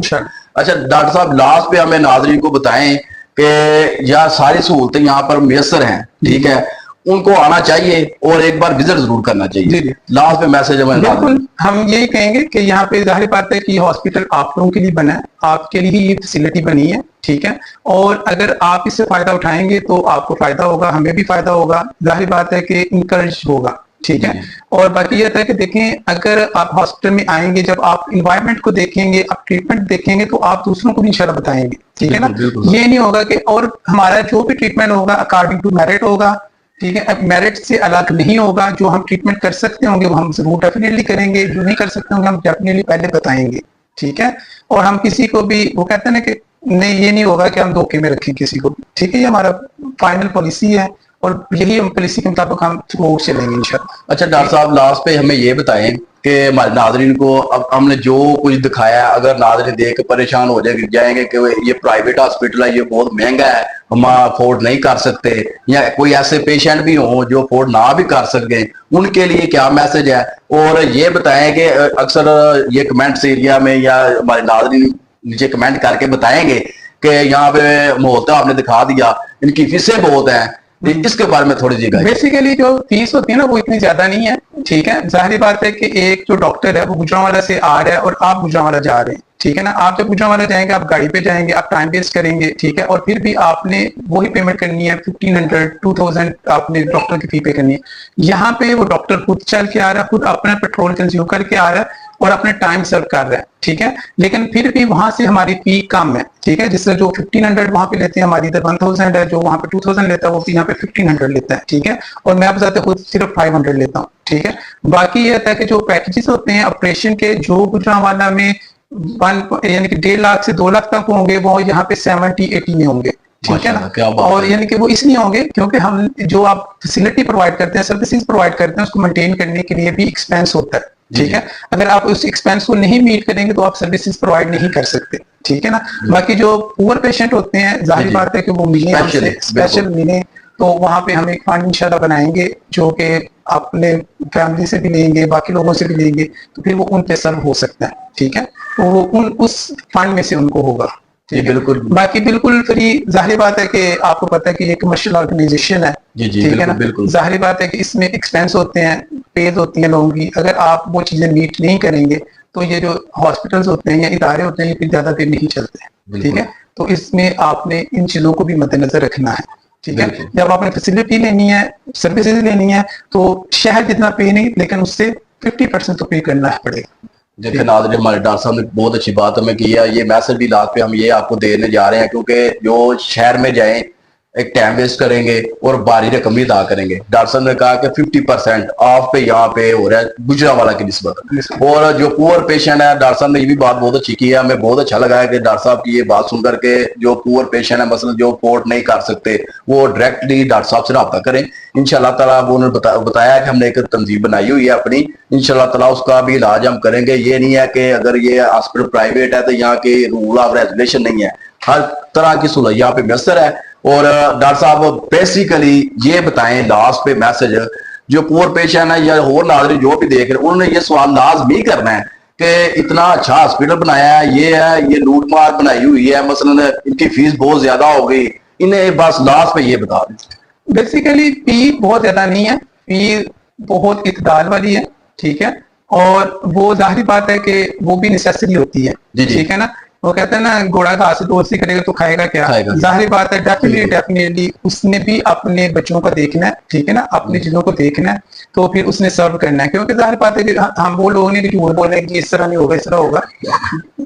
अच्छा डॉक्टर साहब, लास्ट पे हमें नाजरीन को बताएं कि यह सारी सहूलतें यहाँ पर मैसर हैं, ठीक है, उनको आना चाहिए और एक बार विजिट जरूर करना चाहिए। लास्ट पे मैसेज हमें बिल्कुल हम यही कहेंगे कि यहाँ पे जाहिर बात है कि हॉस्पिटल आप लोगों के लिए बना है, आपके लिए ही ये फैसिलिटी बनी है। ठीक है, और अगर आप इससे फायदा उठाएंगे तो आपको फायदा होगा, हमें भी फायदा होगा, जाहिर बात है कि इंकरेज होगा। ठीक है, और बाकी यह था कि देखें, अगर आप हॉस्पिटल में आएंगे, जब आप इन्वायरमेंट को देखेंगे, आप ट्रीटमेंट देखेंगे, तो आप दूसरों को भी इंशाल्लाह बताएंगे। ठीक है ना, ये नहीं होगा कि और हमारा जो भी ट्रीटमेंट होगा अकॉर्डिंग टू मेरिट होगा। ठीक है, अब मेरिट से अलग नहीं होगा। जो हम ट्रीटमेंट कर सकते होंगे वो हम जरूर डेफिनेटली करेंगे, जो नहीं कर सकते होंगे हम डेफिनेटली पहले बताएंगे। ठीक है, और हम किसी को भी, वो कहते हैं ना कि नहीं, ये नहीं होगा कि हम धोखे में रखें किसी को। ठीक है, ये हमारा फाइनल पॉलिसी है और यही हम पॉलिसी के मुताबिक हम थ्रू चलेंगे इंशाल्लाह। अच्छा डॉक्टर साहब, लास्ट पे हमें ये बताएं कि हमारे नाजरीन को अब हमने जो कुछ दिखाया है, अगर नाजरीन देख के परेशान हो जाएंगे कि ये प्राइवेट हॉस्पिटल है, ये बहुत महंगा है, हम अफोर्ड नहीं कर सकते, या कोई ऐसे पेशेंट भी हों जो अफोर्ड ना भी कर सके, उनके लिए क्या मैसेज है? और ये बताएं कि अक्सर ये कमेंट्स एरिया में या हमारे नाजरीन नीचे कमेंट करके बताएंगे कि यहाँ पे माहौल तो आपने दिखा दिया, इनकी फीसें बहुत हैं, इसके बारे में थोड़ी सी। बेसिकली जो फीस होती है ना वो इतनी ज्यादा नहीं है। ठीक है, जाहिर बात है कि एक जो डॉक्टर है वो गुजरांवाला से आ रहा है और आप गुजरांवाला जा रहे हैं। ठीक है ना, आप जब गुजरांवाला जाएंगे आप गाड़ी पे जाएंगे, आप टाइम वेस्ट करेंगे। ठीक है, और फिर भी आपने वही पेमेंट करनी है, 1500 2000 आपने डॉक्टर की फी पे करनी है। यहाँ पे वो डॉक्टर खुद चल के आ रहा है, खुद अपना पेट्रोल कंज्यूम करके आ रहा है और अपना टाइम सर्व कर रहा है। ठीक है, लेकिन फिर भी वहां से हमारी फी कम है। ठीक है, जिससे जो 1500 वहां पे लेते हैं, हमारी इधर 1000 है, जो वहां पे 2000 लेता है वो यहाँ पे 1500 लेता है। ठीक है, और मैं आप बताते खुद सिर्फ 500 लेता हूँ। ठीक है, बाकी ये होता है कि जो पैकेजेस होते हैं ऑपरेशन के, जो गुजरांवाला में यानी कि 1.5 लाख से 2 लाख तक होंगे, वो यहाँ पे 70-80 में होंगे। ठीक है ना, और यानी कि वो इसलिए होंगे क्योंकि हम जो आप फैसिलिटी प्रोवाइड करते हैं, सर्विसेज प्रोवाइड करते हैं, उसको मेंटेन करने के लिए भी एक्सपेंस होता है। ठीक है, अगर आप उस एक्सपेंस को नहीं मीट करेंगे तो आप सर्विसेज प्रोवाइड नहीं कर सकते। ठीक है ना। बाकी जो पुअर पेशेंट होते हैं जाहिर जी। बात है कि वो मिले हमसे, स्पेशल मिले, तो वहाँ पे हम एक फंड इंशाल्लाह बनाएंगे जो कि अपने फैमिली से भी लेंगे, बाकी लोगों से भी लेंगे, तो फिर वो उन पे सर्व हो सकता है, ठीक है। तो वो उस फंड में से उनको होगा, ठीक है। बिल्कुल। बाकी बिल्कुल फ्री, जाहिर बात है कि आपको पता है कि ये कमर्शियल ऑर्गेनाइजेशन है, जी जी, ठीक है ना। बिल्कुल बिल्कुल। जाहिर बात है कि इसमें एक्सपेंस होते हैं, पेज होती हैं लोगों की, अगर आप वो चीजें मीट नहीं करेंगे तो ये जो हॉस्पिटल्स होते हैं या इदारे होते हैं ये फिर ज्यादा देर नहीं चलते हैं, ठीक है। तो इसमें आपने इन चीजों को भी मद्देनजर रखना है, ठीक है। बिल्कुल। जब आपने फैसिलिटी लेनी है, सर्विसेज लेनी है, तो शहर जितना पे नहीं, लेकिन उससे 50% तो पे करना पड़ेगा। देखिए नाज़रीन, हमारे डॉक्टर साहब ने बहुत अच्छी बात हमें की है। ये मैसेज भी लास्ट पे हम ये आपको देने जा रहे हैं, क्योंकि जो शहर में जाएं एक टाइम वेस्ट करेंगे और भारी रकम भी अदा करेंगे। डॉक्टर साहब ने कहा कि 50% ऑफ पे यहाँ पे हो रहा है गुजरावाला की निस्बत। और जो पुअर पेशेंट है, डॉक्टर साहब ने ये भी बात बहुत अच्छी की है। हमें बहुत अच्छा लगा है कि डॉक्टर साहब की ये बात सुनकर के जो पुअर पेशेंट है, मसलन जो अफोर्ड नहीं कर सकते, वो डायरेक्टली डॉक्टर साहब से रब्ता करें। इंशाल्लाह ताला वो उन्होंने बताया कि हमने एक तंजीम बनाई हुई है अपनी, इंशाल्लाह ताला उसका भी इलाज हम करेंगे। ये नहीं है कि अगर ये हॉस्पिटल प्राइवेट है तो यहाँ के रूल ऑफ रेगुलेशन नहीं है, हर तरह की सहूलत यहाँ पे मैसर है। और डॉक्टर साहब बेसिकली ये बताएं लास्ट पे मैसेज, जो पुअर पेशेंट है या और नाज़रीन जो भी देख रहे हैं, उन्होंने ये सवाल लाज़मी करना है कि इतना अच्छा हॉस्पिटल बनाया है, ये लूट मार बनाई हुई है, मसलन इनकी फीस बहुत ज्यादा हो गई, इन्हें बस लास्ट पे ये बता दें। बेसिकली फी बहुत ज्यादा नहीं है, फी बहुत इतदाल वाली है, ठीक है। और वो जाहिर बात है कि वो भी नेसेसरी होती है, जी जी। ठीक है ना। वो कहते हैं ना, घोड़ा घास से दोस्ती करेगा तो खाएगा क्या। खाएगा। जाहिर बात है, डेफिनेटली उसने भी अपने बच्चों का देखना है, ठीक है ना, अपनी चीजों को देखना है, तो फिर उसने सर्व करना है। क्योंकि जाहिर बात है कि हम वो लोग नहीं कि झूठ बोल रहे हैं कि इस तरह नहीं होगा, इस तरह होगा।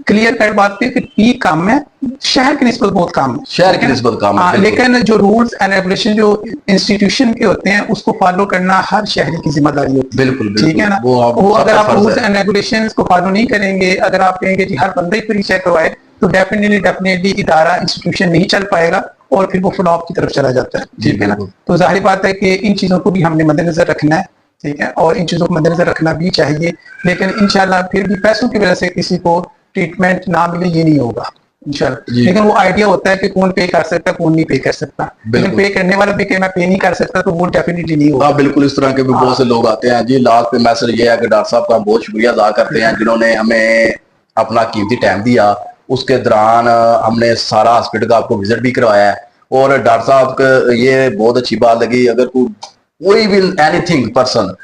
क्लियर कट बात है कि फी कम है, शहर की निस्बत बहुत कम है, शहर की निस्बत कम है, हाँ, बिल्कुल। लेकिन जो रूल्स एंड रेगुलेशन जो इंस्टीट्यूशन के होते हैं उसको फॉलो करना हर शहरी की जिम्मेदारी होती है, बिल्कुल ठीक है ना। वो अगर आप फर्ज रूल्स है। एंड रेगुलेशंस को फॉलो नहीं करेंगे, अगर आप कहेंगे कि हर बंदा ही फ्री चेक करवाए, तो डेफिनेटली इदारा इंस्टीट्यूशन नहीं चल पाएगा और फिर वो फ्लॉप की तरफ चला जाता है, जी, ठीक है ना। बिल्कुल। तो जाहिर बात है कि इन चीजों को भी हमने मद्देनजर रखना है, ठीक है, और इन चीजों को मद्देनजर रखना भी चाहिए। लेकिन इंशाल्लाह फिर भी पैसों की वजह से किसी को ट्रीटमेंट ना मिले ये नहीं होगा इंशाल्लाह। जी। लेकिन वो आइडिया होता है कि कौन पे कर सकता है, कौन नहीं पे कर सकता। लेकिन बिल्कुल। पे करने वाला भी कि मैं पे नहीं कर सकता, तो वो डेफिनेटली नहीं होगा। हाँ बिल्कुल, इस तरह के भी बहुत से लोग आते हैं जी। लास्ट पे मैसेज ये है कि डॉक्टर साहब का हम बहुत शुक्रिया अदा करते हैं जिन्होंने हमें अपना कीमती टाइम दिया। उसके दौरान हमने सारा हॉस्पिटल का आपको विजिट भी करवाया है। और डॉक्टर साहब को ये बहुत अच्छी बात लगी, अगर कोई भी एनीथिंग पर्सन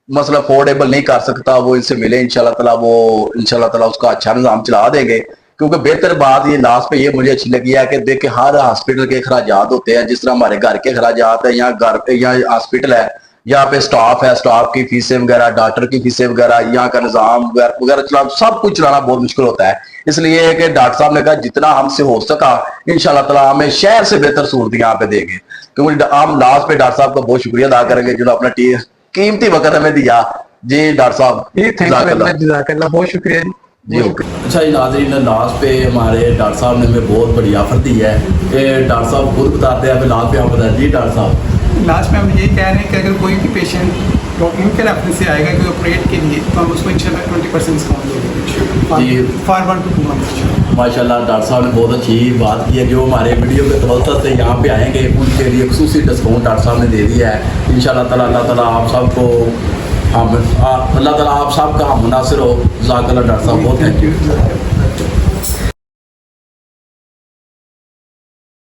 मतलब अफोर्डेबल नहीं कर सकता, वो इनसे मिले, इंशाल्लाह ताला उसका अच्छा निजाम चला देंगे। क्योंकि बेहतर बात ये लास्ट पे ये मुझे अच्छी लगी है कि देखिए हर हॉस्पिटल के अखराजात होते हैं, जिस तरह हमारे घर के अखराजात है, यहाँ घर पे यहाँ हॉस्पिटल है, यहाँ पे स्टाफ है, स्टाफ की फीसें वगैरह, डॉक्टर की फीसें वगैरह, यहाँ का निजाम वगैरह चलाना, सब कुछ चलाना बहुत मुश्किल होता है। इसलिए कि डॉक्टर साहब ने कहा जितना हमसे हो सका इंशाल्लाह ताला हमें शहर से बेहतर सूरत यहाँ पे देंगे। क्योंकि हम लास्ट पे डॉक्टर साहब का बहुत शुक्रिया अदा करेंगे जिन्होंने अपना कीमती वक्त हमें दिया। जी डॉक्टर साहब, जज़ाकल्लाह, बहुत शुक्रिया जी। अच्छा जी नाज़रीन, लास्ट पे हमारे डॉक्टर साहब ने हमें बहुत बड़ी ऑफर दी है कि डॉक्टर साहब खुद बताते हैं, लास्ट पे आप बताएं जी डॉक्टर साहब। लास्ट में हम यही कह रहे हैं कि अगर कोई भी पेशेंट इनके रेफरेंस से आएगा कि ऑपरेट के लिए, तो हम उसको इंशाल्लाह 20% डिस्काउंट देंगे जी। For 1 to 2 months. माशाल्लाह डॉक्टर साहब ने बहुत अच्छी बात की है। जो हमारे वीडियो के तवज्जो से यहाँ पे आएंगे उनके लिए खुसूसी डिस्काउंट डॉक्टर साहब ने दे दिया है। इंशाल्लाह ताला अल्लाह ताला आप सबको अल्लाह ताला आप सबका हम मुनासिर हो। जज़ाकल्लाह डॉक्टर साहब, बहुत थैंक यू।